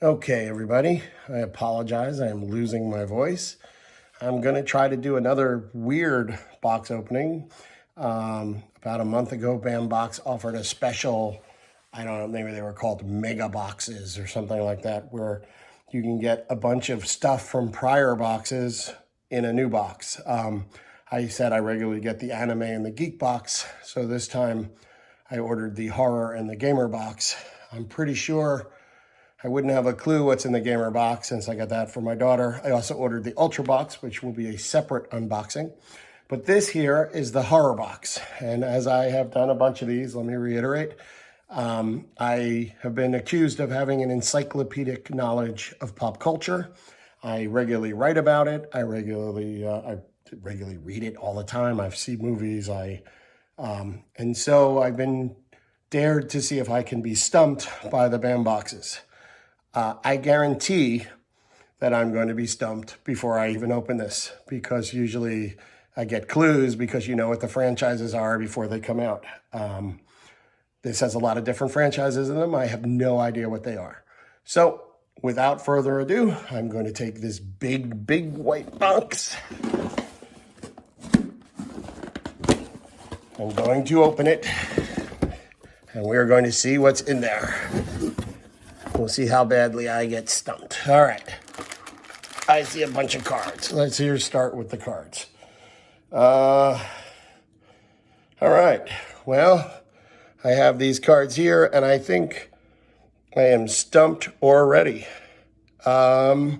Okay, everybody, I apologize. I am losing my voice. I'm going to try to do another weird box opening. About a month ago, Bambox offered a special, I don't know, maybe they were called mega boxes or something like that, where you can get a bunch of stuff from prior boxes in a new box. I said I regularly get the anime and the geek box, so this time I ordered the horror and the gamer box. I'm pretty sure I wouldn't have a clue what's in the gamer box since I got that for my daughter. I also ordered the Ultra box, which will be a separate unboxing. But this here is the horror box. And as I have done a bunch of these, let me reiterate, I have been accused of having an encyclopedic knowledge of pop culture. I regularly write about it. I regularly read it all the time. I've seen movies. And so I've been dared to see if I can be stumped by the BAM boxes. I guarantee that I'm going to be stumped before I even open this, because usually I get clues because you know what the franchises are before they come out. This has a lot of different franchises in them. I have no idea what they are. So without further ado, I'm going to take this big white box. I'm going to open it, and we're going to see what's in there. We'll see how badly I get stumped. All right. I see a bunch of cards. Let's here start with the cards. All right. Well, I have these cards here, and I think I am stumped already. I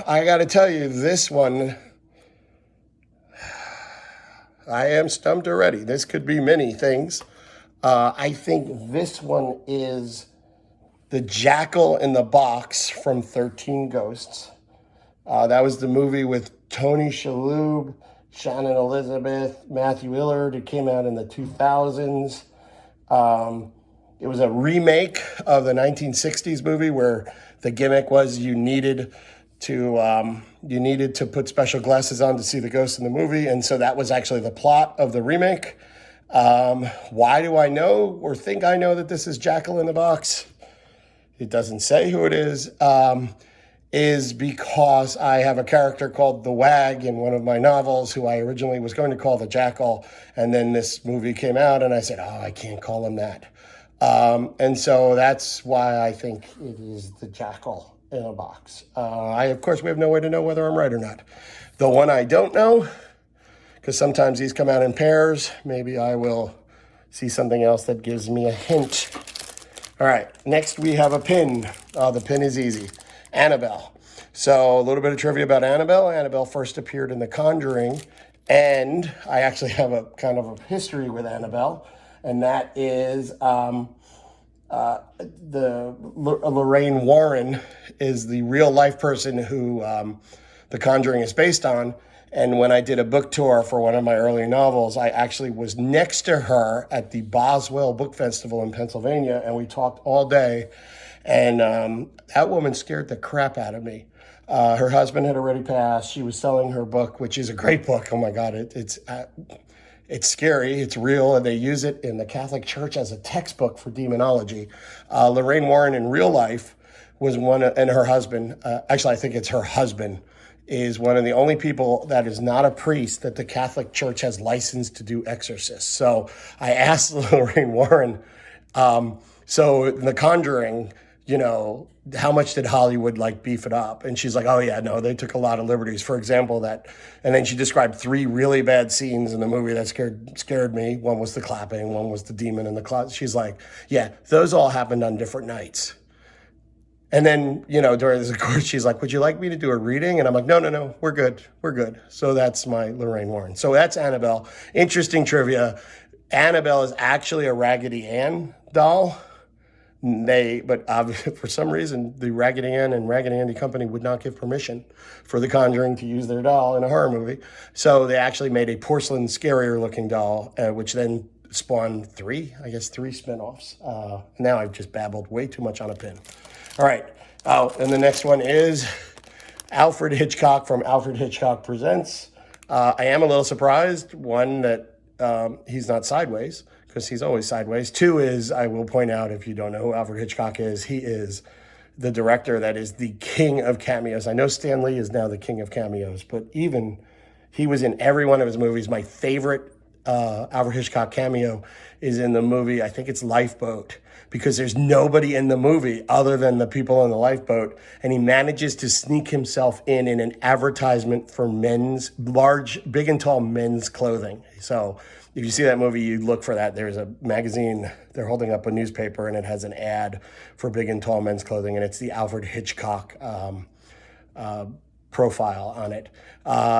got to tell you, this one, I am stumped already. This could be many things. I think this one is the Jackal in the Box from 13 Ghosts. That was the movie with Tony Shalhoub, Shannon Elizabeth, Matthew Illard. It came out in the 2000s. It was a remake of the 1960s movie where the gimmick was you needed to put special glasses on to see the ghost in the movie. And so that was actually the plot of the remake. Why do I know or think I know that this is Jackal in the Box? It doesn't say who it is because I have a character called the Wag in one of my novels who I originally was going to call the Jackal. And then this movie came out and I said, oh, I can't call him that. And so that's why I think it is the Jackal in a Box. Of course, we have no way to know whether I'm right or not. The one I don't know, because sometimes these come out in pairs, maybe I will see something else that gives me a hint. All right, next we have a pin. The pin is easy. Annabelle. So a little bit of trivia about Annabelle. Annabelle first appeared in The Conjuring, and I actually have a kind of a history with Annabelle, and that is Lorraine Warren is the real life person who The Conjuring is based on. And when I did a book tour for one of my early novels, I actually was next to her at the Boswell Book Festival in Pennsylvania, and we talked all day. And that woman scared the crap out of me. Her husband had already passed. She was selling her book, which is a great book. Oh my God, it's scary. It's real, and they use it in the Catholic Church as a textbook for demonology. Lorraine Warren in real life was one, and her husband. Actually, I think it's her husband. Is one of the only people that is not a priest that the Catholic Church has licensed to do exorcists. So I asked Lorraine Warren, so in The Conjuring, you know, how much did Hollywood beef it up? And she's like, oh yeah, no, they took a lot of liberties. For example, and then she described 3 really bad scenes in the movie that scared me. One was the clapping, one was the demon in the closet. She's like, yeah, those all happened on different nights. And then, you know, during the course, she's like, would you like me to do a reading? And I'm like, no, we're good. So that's my Lorraine Warren. So that's Annabelle. Interesting trivia. Annabelle is actually a Raggedy Ann doll. But obviously, for some reason, the Raggedy Ann and Raggedy Andy Company would not give permission for The Conjuring to use their doll in a horror movie. So they actually made a porcelain, scarier looking doll, which then spawned 3 spinoffs. Now I've just babbled way too much on a pin. All right. Oh, and the next one is Alfred Hitchcock from Alfred Hitchcock Presents. I am a little surprised, one, that he's not sideways, because he's always sideways. 2 is, I will point out, if you don't know who Alfred Hitchcock is, he is the director that is the king of cameos. I know Stan Lee is now the king of cameos, but even he was in every one of his movies. My favorite Alfred Hitchcock cameo is in the movie, I think it's Lifeboat, because there's nobody in the movie other than the people on the lifeboat, and he manages to sneak himself in an advertisement for men's, large, big and tall men's clothing. So if you see that movie, you look for that. There's a magazine, they're holding up a newspaper, and it has an ad for big and tall men's clothing, and it's the Alfred Hitchcock profile on it.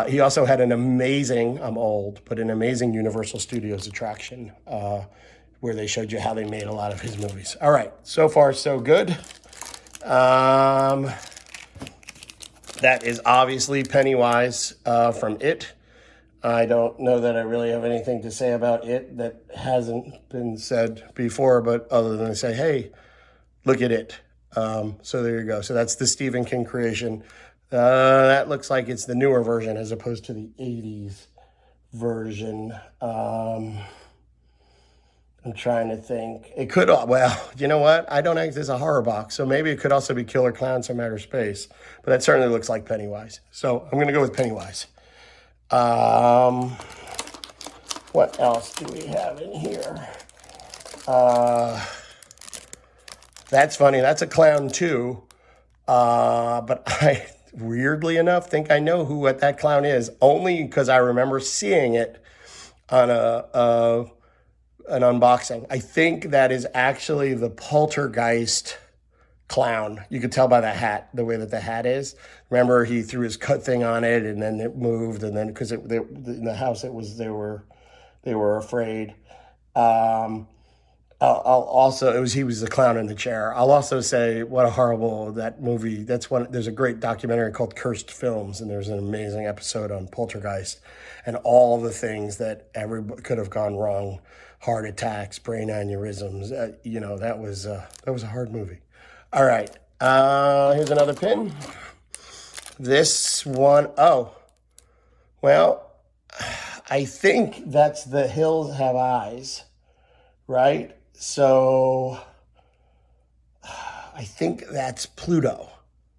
He also had an amazing, I'm old, but an amazing Universal Studios attraction where they showed you how they made a lot of his movies. All right, so far so good. That is obviously Pennywise from It. I don't know that I really have anything to say about It that hasn't been said before, but other than to say, hey, look at It. So there you go. So that's the Stephen King creation. That looks like it's the newer version as opposed to the 80s version. I'm trying to think. It could, well, you know what? I don't think this is a horror box, so maybe it could also be Killer Clowns from Outer Space. But that certainly looks like Pennywise. So I'm going to go with Pennywise. What else do we have in here? That's funny. That's a clown too. But I, weirdly enough, think I know who what that clown is, only because I remember seeing it on an unboxing. I think that is actually the Poltergeist clown. You could tell by the hat, the way that the hat is. Remember, he threw his cut thing on it, and then it moved, and then because in the house it was they were afraid. He was the clown in the chair. I'll also say what a horrible that movie. There's a great documentary called Cursed Films, and there's an amazing episode on Poltergeist and all the things that could have gone wrong. Heart attacks, brain aneurysms. That was a hard movie. All right. Here's another pin. This one, well, I think that's The Hills Have Eyes, right? So I think that's Pluto.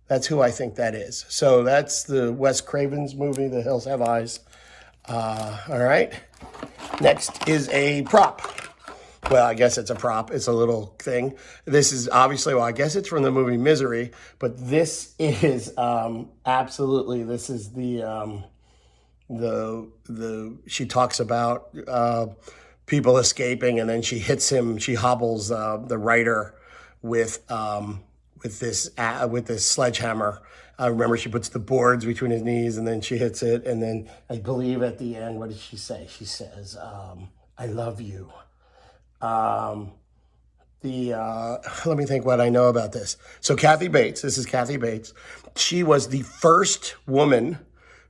That's who I think that is. So that's the Wes Craven's movie, The Hills Have Eyes. All right. Next is a prop. Well, I guess it's a prop. It's a little thing. This is obviously, I guess it's from the movie Misery, but this is absolutely, this is the she talks about people escaping, and then she hits him. She hobbles the writer with this sledgehammer. I remember she puts the boards between his knees, and then she hits it. And then I believe at the end, what did she say? She says, "I love you." Let me think what I know about this. So Kathy Bates, this is Kathy Bates. She was the first woman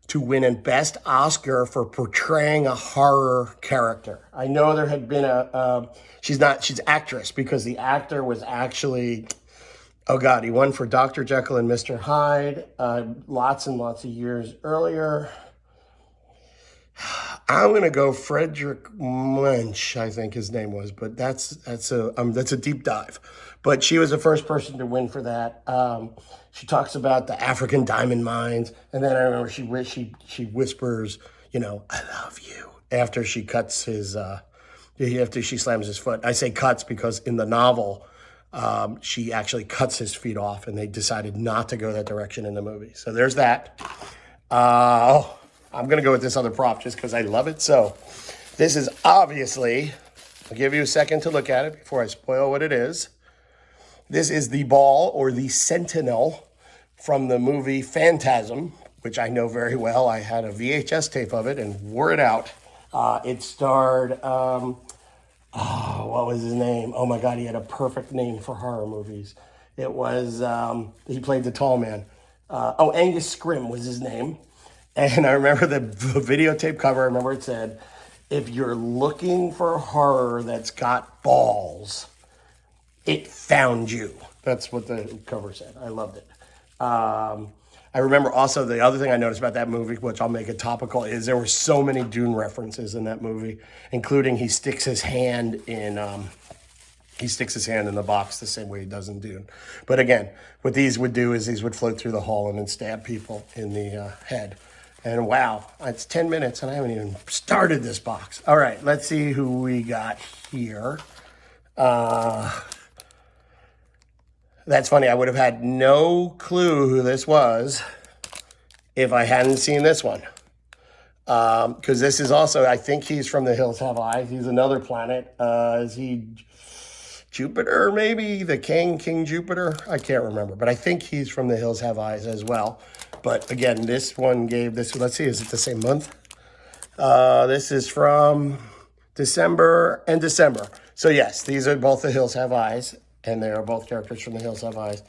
to win a Best Oscar for portraying a horror character. I know there had been she's actress, because the actor was actually, he won for Dr. Jekyll and Mr. Hyde lots and lots of years earlier. I'm going to go Frederick Munch, I think his name was, but that's a deep dive. But she was the first person to win for that. She talks about the African diamond mines, and then I remember she whispers, "I love you," after she cuts his after she slams his foot. I say cuts because in the novel, she actually cuts his feet off, and they decided not to go that direction in the movie. So there's that. I'm going to go with this other prop just because I love it. So this is obviously, I'll give you a second to look at it before I spoil what it is. This is the ball, or the Sentinel, from the movie Phantasm, which I know very well. I had a VHS tape of it and wore it out. It starred, what was his name? Oh my God, he had a perfect name for horror movies. It was, he played the tall man. Angus Scrimm was his name. And I remember the videotape cover, I remember it said, "If you're looking for horror that's got balls, it found you." That's what the cover said. I loved it. I remember also the other thing I noticed about that movie, which I'll make it topical, is there were so many Dune references in that movie, including he sticks his hand in the box the same way he does in Dune. But again, what these would do is these would float through the hall and then stab people in the head. And wow, it's 10 minutes and I haven't even started this box. All right, let's see who we got here. That's funny. I would have had no clue who this was if I hadn't seen this one. Because this is also, I think he's from The Hills Have Eyes. He's another planet. Is he Jupiter, maybe? The King Jupiter? I can't remember. But I think he's from The Hills Have Eyes as well. But again, this one gave this, let's see, is it the same month? This is from December and December. So yes, these are both The Hills Have Eyes. And they are both characters from The Hills Have Eyes.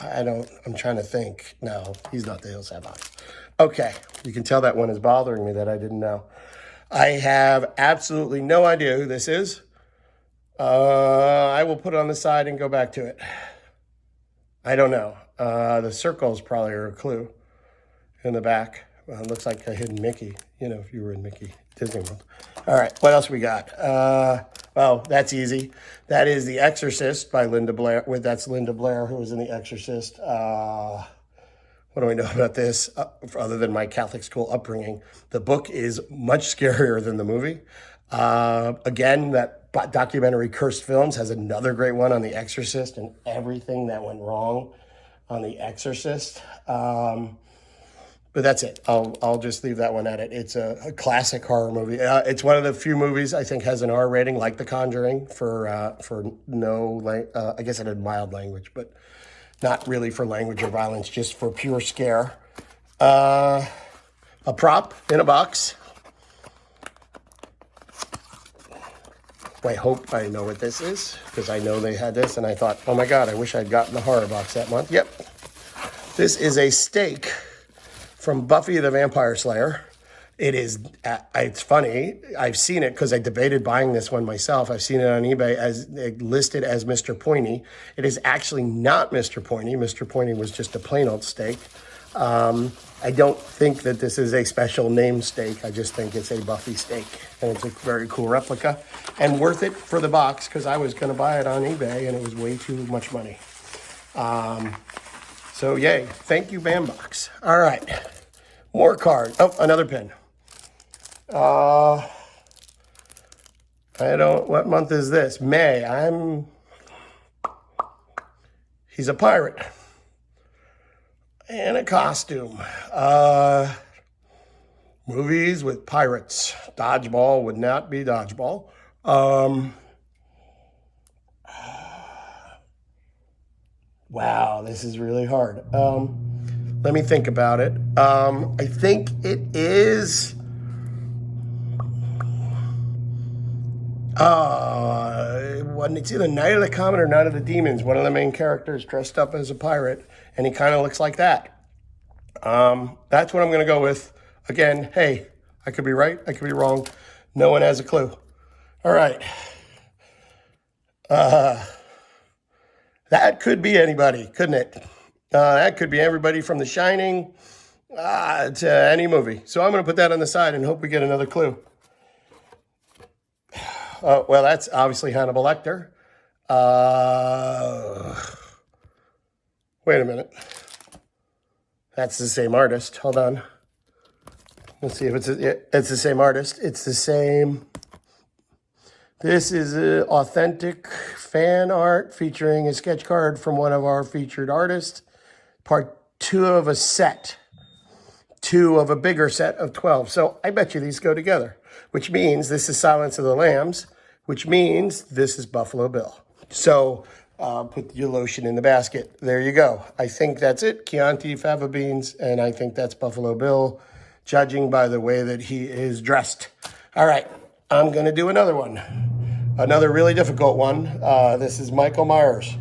I'm trying to think. No, he's not The Hills Have Eyes. Okay, you can tell that one is bothering me that I didn't know. I have absolutely no idea who this is. I will put it on the side and go back to it. I don't know. The circles probably are a clue in the back. It looks like a hidden Mickey, if you were in Mickey Disney World. All right, what else we got? Oh, that's easy. That is The Exorcist by Linda Blair. That's Linda Blair, who was in The Exorcist. What do I know about this? Other than my Catholic school upbringing, the book is much scarier than the movie. Again, that documentary Cursed Films has another great one on The Exorcist and everything that went wrong on The Exorcist. But that's it. I'll just leave that one at it. It's a classic horror movie. It's one of the few movies I think has an R rating, like The Conjuring, for no, I guess it had mild language, but not really for language or violence, just for pure scare. A prop in a box. I hope I know what this is, because I know they had this, and I thought, oh my God, I wish I'd gotten the horror box that month. Yep. This is a steak from Buffy the Vampire Slayer. It's funny. I've seen it because I debated buying this one myself. I've seen it on eBay as listed as Mr. Pointy. It is actually not Mr. Pointy. Mr. Pointy was just a plain old steak. I don't think that this is a special name steak. I just think it's a Buffy steak. And it's a very cool replica and worth it for the box because I was going to buy it on eBay and it was way too much money. So yay, thank you, Bambox. All right, more cards. Oh, another pin. What month is this? May. He's a pirate. In a costume. Movies with pirates. Dodgeball would not be Dodgeball. Wow, this is really hard. Let me think about it. I think it is... it's either Night of the Comet or Night of the Demons. One of the main characters dressed up as a pirate, and he kind of looks like that. That's what I'm going to go with. Again, hey, I could be right, I could be wrong. No one has a clue. All right. That could be anybody, couldn't it? That could be everybody from The Shining to any movie. So I'm going to put that on the side and hope we get another clue. Well, that's obviously Hannibal Lecter. Wait a minute. That's the same artist. Hold on. Let's see if it's the same artist. It's the same. This is authentic fan art featuring a sketch card from one of our featured artists. Part 2 of a set. 2 of a bigger set of 12. So I bet you these go together, which means this is Silence of the Lambs, which means this is Buffalo Bill. So put your lotion in the basket. There you go. I think that's it. Chianti, fava beans, and I think that's Buffalo Bill, judging by the way that he is dressed. All right, I'm going to do another one. Another really difficult one. This is Michael Myers.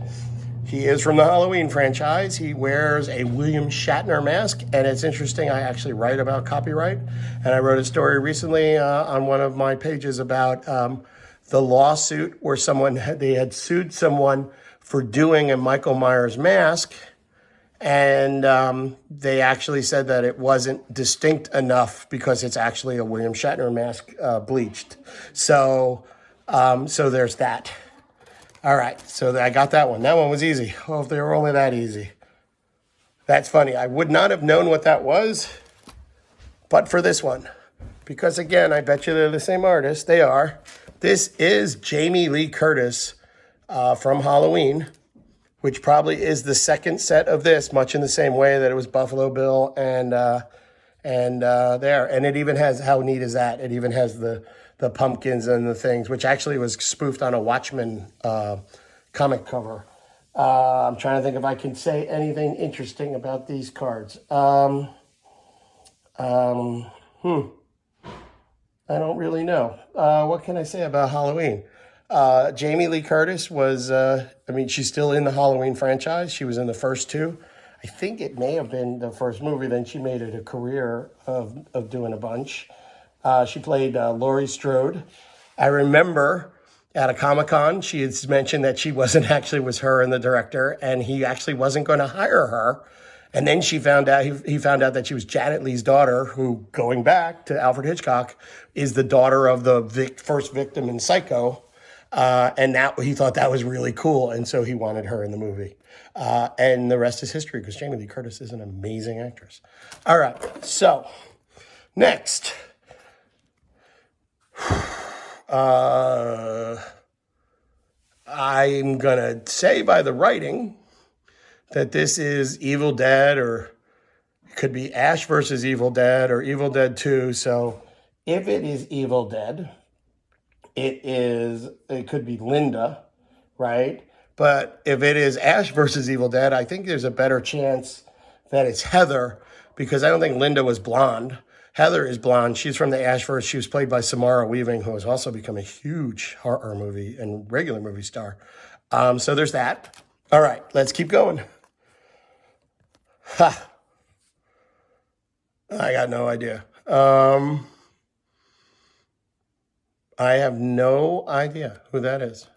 He is from the Halloween franchise. He wears a William Shatner mask, and it's interesting. I actually write about copyright, and I wrote a story recently on one of my pages about the lawsuit where they had sued someone for doing a Michael Myers mask, And they actually said that it wasn't distinct enough because it's actually a William Shatner mask bleached. So, so there's that. All right, so I got that one. That one was easy. Oh, if they were only that easy. That's funny. I would not have known what that was, but for this one. Because again, I bet you they're the same artist. They are. This is Jamie Lee Curtis from Halloween, which probably is the second set of this, much in the same way that it was Buffalo Bill and there. And it even has, how neat is that? It even has the pumpkins and the things, which actually was spoofed on a Watchmen comic cover. I'm trying to think if I can say anything interesting about these cards. I don't really know. What can I say about Halloween? Jamie Lee Curtis was, she's still in the Halloween franchise. She was in the first two. I think it may have been the first movie. Then she made it a career of doing a bunch. She played Laurie Strode. I remember at a Comic-Con, she had mentioned that she wasn't actually was her and the director, and he actually wasn't going to hire her. And then she found out, he found out that she was Janet Leigh's daughter, who, going back to Alfred Hitchcock, is the daughter of the first victim in Psycho. And that he thought that was really cool. And so he wanted her in the movie. And the rest is history because Jamie Lee Curtis is an amazing actress. All right. So next. I'm going to say by the writing that this is Evil Dead, or it could be Ash versus Evil Dead or Evil Dead 2. So if it is Evil Dead, it could be Linda, right? But if it is Ash versus Evil Dead, I think there's a better chance that it's Heather, because I don't think Linda was blonde. Heather is blonde. She's from the Ashverse. She was played by Samara Weaving, who has also become a huge horror movie and regular movie star. So there's that. All right, let's keep going. Ha! I got no idea. I have no idea who that is.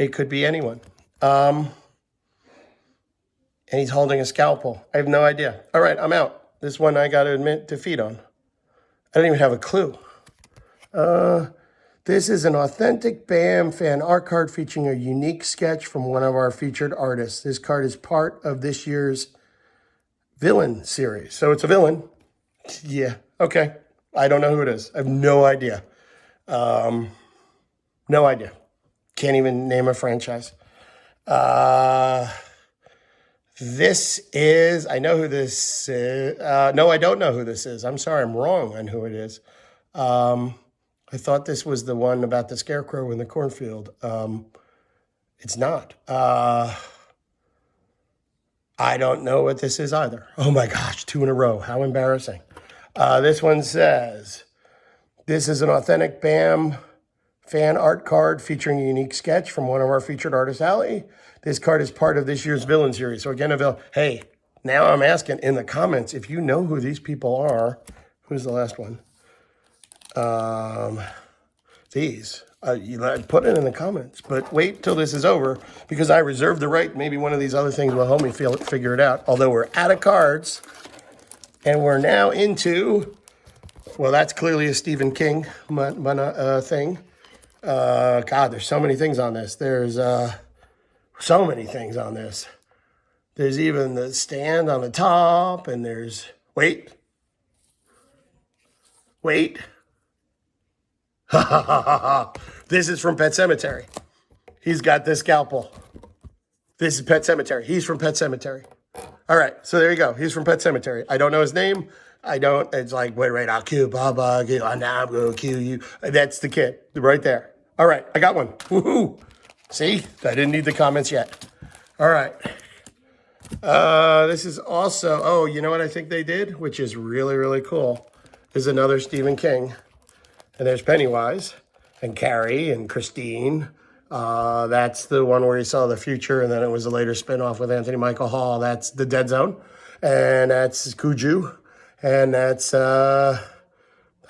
It could be anyone. And he's holding a scalpel. I have no idea. All right, I'm out. This one I got to admit defeat on. I don't even have a clue. This is an authentic BAM fan art card featuring a unique sketch from one of our featured artists. This card is part of this year's villain series. So it's a villain. Yeah, okay. I don't know who it is. I have no idea. No idea. Can't even name a franchise. This is, I know who this is. No, I don't know who this is. I'm sorry, I'm wrong on who it is. I thought this was the one about the scarecrow in the cornfield. It's not. I don't know what this is either. Oh my gosh, 2 in a row. How embarrassing. This one says, this is an authentic BAM fan art card featuring a unique sketch from one of our featured artists, Allie. This card is part of this year's villain series. So again, hey, now I'm asking in the comments, if you know who these people are, who's the last one? These. You put it in the comments, but wait till this is over because I reserve the right. Maybe one of these other things will help me figure it out. Although we're out of cards and we're now into, well, that's clearly a Stephen King thing. God, there's so many things on this. There's so many things on this. There's even the stand on the top, and there's, wait. This is from Pet Sematary. He's got this scalpel. This is Pet Sematary. He's from Pet Sematary. All right, so there you go. He's from Pet Sematary. I don't know his name. It's like, wait, I'll kill Baba. Now I'm going to kill you. That's the kid right there. All right, I got one. Woohoo. See, I didn't need the comments yet. All right. This is also, oh, you know what I think they did, which is really, really cool, is another Stephen King. And there's Pennywise and Carrie and Christine. That's the one where he saw the future, and then it was a later spinoff with Anthony Michael Hall. That's The Dead Zone. And that's Cujo. And that's, I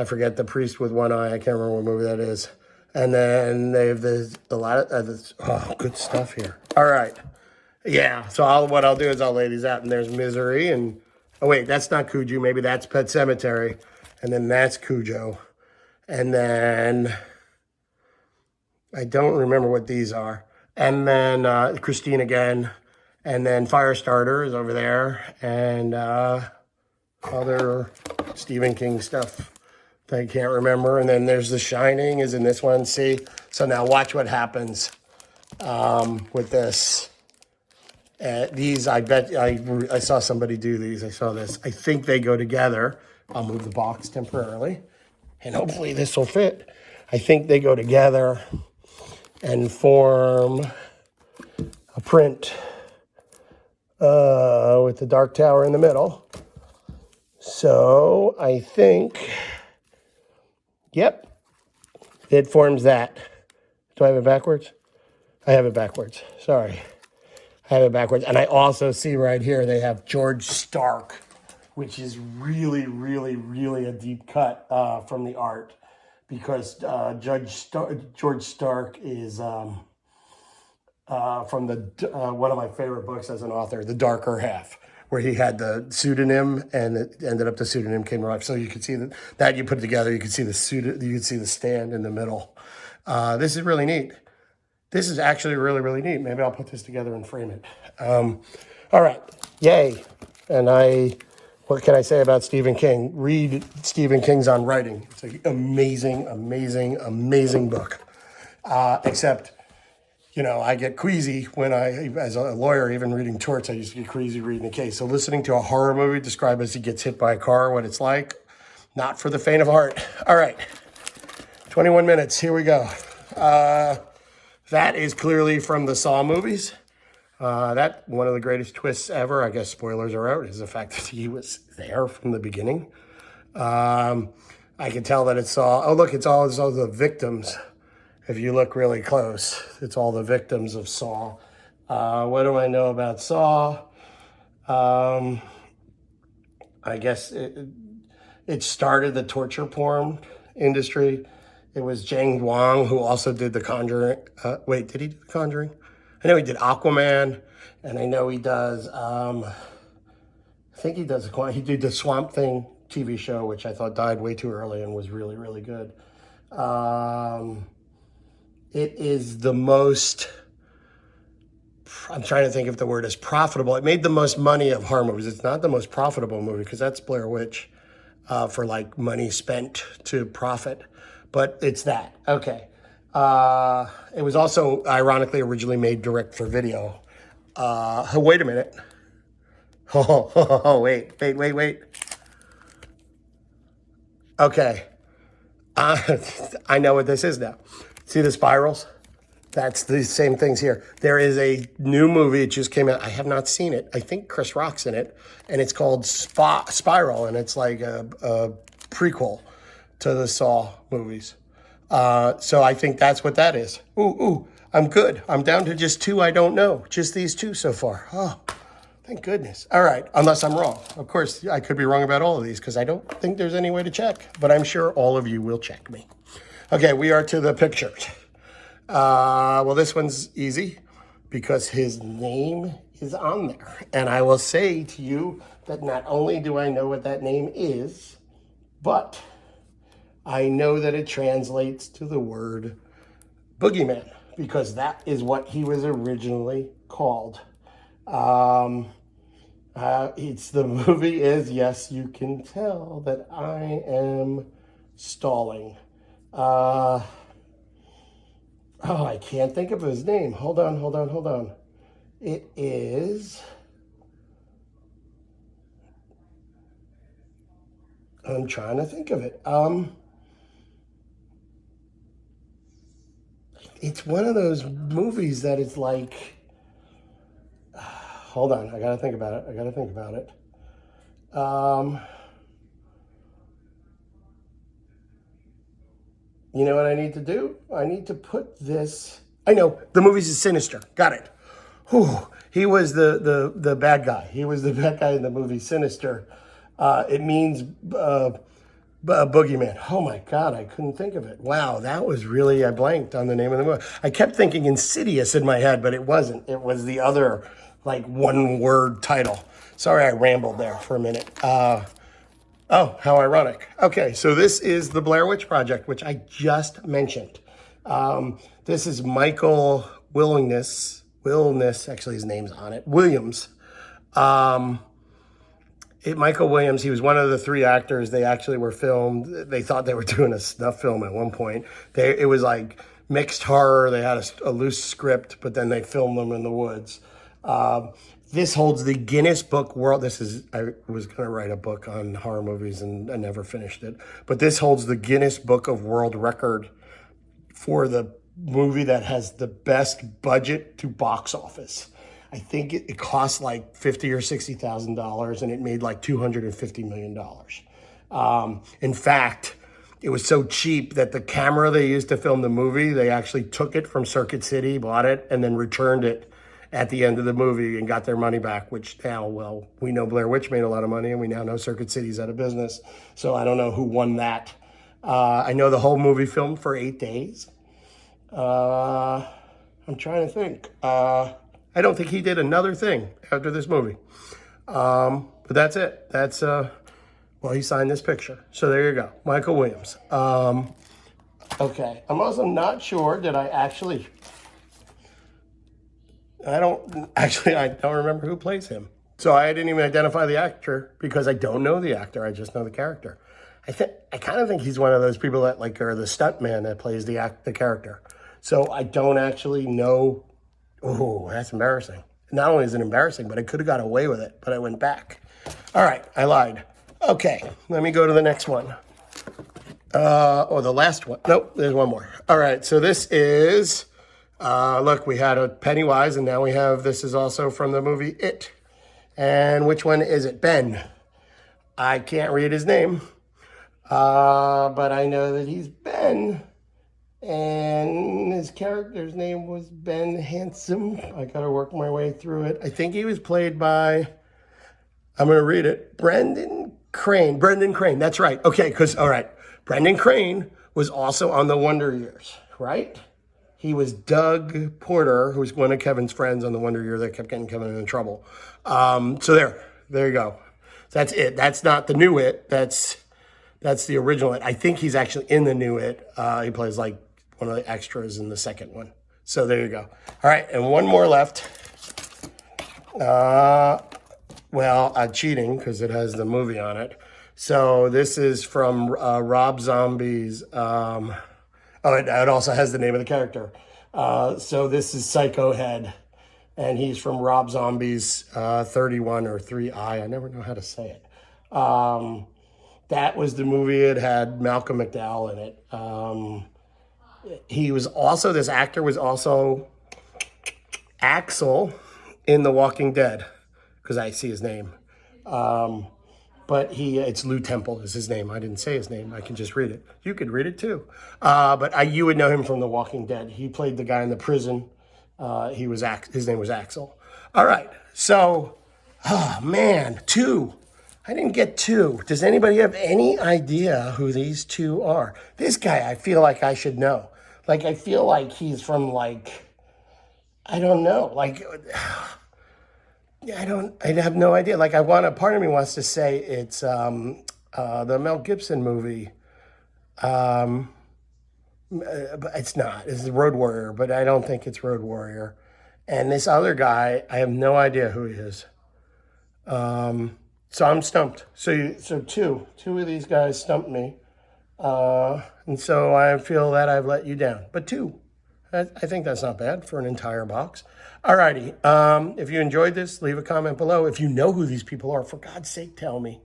forget the priest with one eye. I can't remember what movie that is. And then they have a lot of, good stuff here. All right. Yeah, so what I'll do is I'll lay these out, and there's Misery, and oh wait, that's not Cujo. Maybe that's Pet Cemetery, and then that's Cujo, and then I don't remember what these are, and then Christine again, and then Firestarter is over there, and other Stephen King stuff that I can't remember, and then there's The Shining is in this one. See, so now watch what happens with this. These, I bet, I saw somebody do these. I saw this. I think they go together. I'll move the box temporarily, and hopefully this will fit. I think they go together and form a print with the Dark Tower in the middle. So I think, yep, it forms that. Do I have it backwards? I have it backwards. Sorry. I have it backwards. And I also see right here they have George Stark, which is really, really, really a deep cut from the art, because George Stark is from one of my favorite books as an author, The Darker Half, where he had the pseudonym, and it ended up the pseudonym came to life. So you could see that you put it together, you could see you could see the stand in the middle. This is really neat. This is actually really, really neat. Maybe I'll put this together and frame it. All right, yay. And what can I say about Stephen King? Read Stephen King's On Writing. It's an amazing, amazing, amazing book. Except, I get queasy when as a lawyer, even reading torts, I used to get queasy reading a case. So listening to a horror movie described as he gets hit by a car, what it's like, not for the faint of heart. All right, 21 minutes, here we go. That is clearly from the Saw movies. That one of the greatest twists ever, I guess spoilers are out, is the fact that he was there from the beginning. I can tell that it's Saw. Oh, look, it's all the victims. If you look really close, it's all the victims of Saw. What do I know about Saw? I guess it started the torture porn industry. It was Jang Wang who also did The Conjuring. Wait, did he do The Conjuring? I know he did Aquaman, and I know he does, he did the Swamp Thing TV show, which I thought died way too early and was really, really good. It is the most, I'm trying to think if the word is profitable. It made the most money of horror movies. It's not the most profitable movie, because that's Blair Witch for like money spent to profit. But it's that. Okay. It was also, ironically, originally made direct for video. Wait a minute. Wait. Okay. I know what this is now. See the spirals? That's the same things here. There is a new movie. It just came out. I have not seen it. I think Chris Rock's in it. And it's called Spiral. And it's like a prequel to the Saw movies. So I think that's what that is. Ooh, I'm good. I'm down to just two I don't know. Just these two so far. Oh, thank goodness. All right, unless I'm wrong. Of course, I could be wrong about all of these, because I don't think there's any way to check. But I'm sure all of you will check me. Okay, we are to the pictures. Well, this one's easy, because his name is on there. And I will say to you that not only do I know what that name is, but I know that it translates to the word boogeyman, because that is what he was originally called. It's the movie is, yes, you can tell that I am stalling. I can't think of his name. Hold on. It is, I'm trying to think of it. It's one of those movies that it's like, hold on, I gotta think about it. You know what I need to do? I need to put this, I know, the movie's is Sinister. Got it. Whew. He was the bad guy. He was the bad guy in the movie Sinister. It means boogeyman. Oh my God, I couldn't think of it. Wow, that was really, I blanked on the name of the movie. I kept thinking Insidious in my head, but it wasn't. It was the other, like one word title. Sorry, I rambled there for a minute. Oh, how ironic. Okay, so this is the Blair Witch Project, which I just mentioned. This is Michael Willingness, actually his name's on it, Williams. Michael Williams, he was one of the three actors. They actually were filmed. They thought they were doing a snuff film at one point. It was like mixed horror. They had a loose script, but then they filmed them in the woods. This holds the Guinness Book World. I was going to write a book on horror movies and I never finished it. But this holds the Guinness Book of World Record for the movie that has the best budget to box office. I think it cost like $50,000 or $60,000 and it made like $250 million. In fact, it was so cheap that the camera they used to film the movie, they actually took it from Circuit City, bought it, and then returned it at the end of the movie and got their money back, which now, well, we know Blair Witch made a lot of money and we now know Circuit City's out of business. So I don't know who won that. I know the whole movie filmed for 8 days. I'm trying to think. I don't think he did another thing after this movie. But that's it. That's, well, he signed this picture. So there you go. Michael Williams. Okay. I'm also not sure that I don't remember who plays him. So I didn't even identify the actor because I don't know the actor. I just know the character. I kind of think he's one of those people that like are the stuntman that plays the character. So I don't actually know. Oh, that's embarrassing. Not only is it embarrassing, but I could have got away with it, but I went back. All right, I lied. Okay, let me go to the next one. Or the last one. Nope, there's one more. All right, so this is, look, we had a Pennywise, and now this is also from the movie It. And which one is it? Ben. I can't read his name, but I know that he's Ben. And his character's name was Ben Handsome. I gotta work my way through it. I think he was played by, I'm gonna read it, Brendan Crane. Brendan Crane, that's right. Okay, all right. Brendan Crane was also on The Wonder Years, right? He was Doug Porter, who was one of Kevin's friends on The Wonder Year that kept getting Kevin in trouble. So there you go. That's it. That's not the new It. That's the original It. I think he's actually in the new It. He plays like one of the extras in the second one. So there you go. All right, and one more left. I'm cheating because it has the movie on it. So this is from Rob Zombie's. It also has the name of the character. So this is Psycho Head, and he's from Rob Zombie's 31 or 3i. I never know how to say it. That was the movie. It had Malcolm McDowell in it. This actor was also Axel in The Walking Dead, because I see his name. But it's Lou Temple is his name. I didn't say his name. I can just read it. You could read it too. But you would know him from The Walking Dead. He played the guy in the prison. His name was Axel. All right. So, oh man, 2. I didn't get 2. Does anybody have any idea who these 2 are? This guy, I feel like I should know. Like, I feel like he's from like, I don't know. Like, I have no idea. Like, part of me wants to say it's the Mel Gibson movie. But it's not. It's the Road Warrior, but I don't think it's Road Warrior. And this other guy, I have no idea who he is. So I'm stumped. So two of these guys stumped me. And so I feel that I've let you down. But 2, I think that's not bad for an entire box. Alrighty. If you enjoyed this, leave a comment below. If you know who these people are, for God's sake, tell me.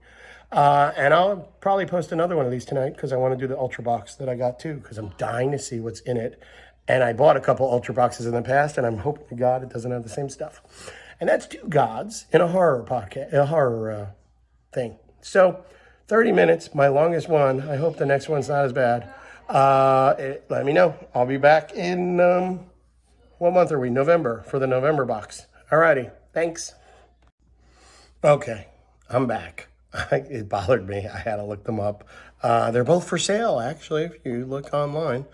And I'll probably post another one of these tonight because I want to do the Ultra Box that I got too, because I'm dying to see what's in it. And I bought a couple Ultra Boxes in the past, and I'm hoping to God it doesn't have the same stuff. And that's 2 gods in a horror podcast, a horror thing. So 30 minutes, my longest one. I hope the next one's not as bad. Let me know. I'll be back in, what month are we? November, for the November box. Alrighty, thanks. Okay, I'm back. It bothered me. I had to look them up. They're both for sale, actually, if you look online.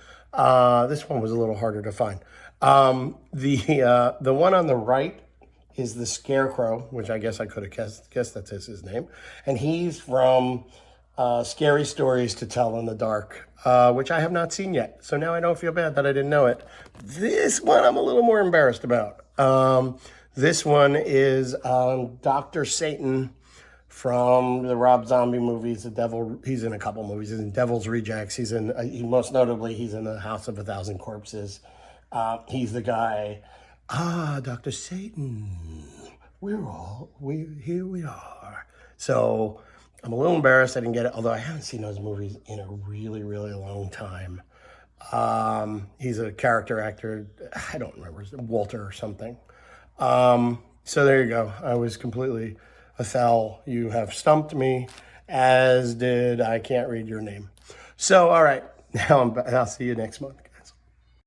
This one was a little harder to find. The one on the right is the Scarecrow, which I guess I could have guessed that's his name. And he's from Scary Stories to Tell in the Dark, which I have not seen yet. So now I don't feel bad that I didn't know it. This one I'm a little more embarrassed about. This one is Dr. Satan from the Rob Zombie movies. The Devil, he's in a couple movies. He's in Devil's Rejects. He's in, most notably, he's in The House of a Thousand Corpses. He's the guy, Dr. Satan, here we are. So I'm a little embarrassed I didn't get it, although I haven't seen those movies in a really, really long time. He's a character actor. I don't remember, Walter or something. So there you go. I was completely afoul. You have stumped me, as did I can't read your name. So, all right. Now I'll see you next month.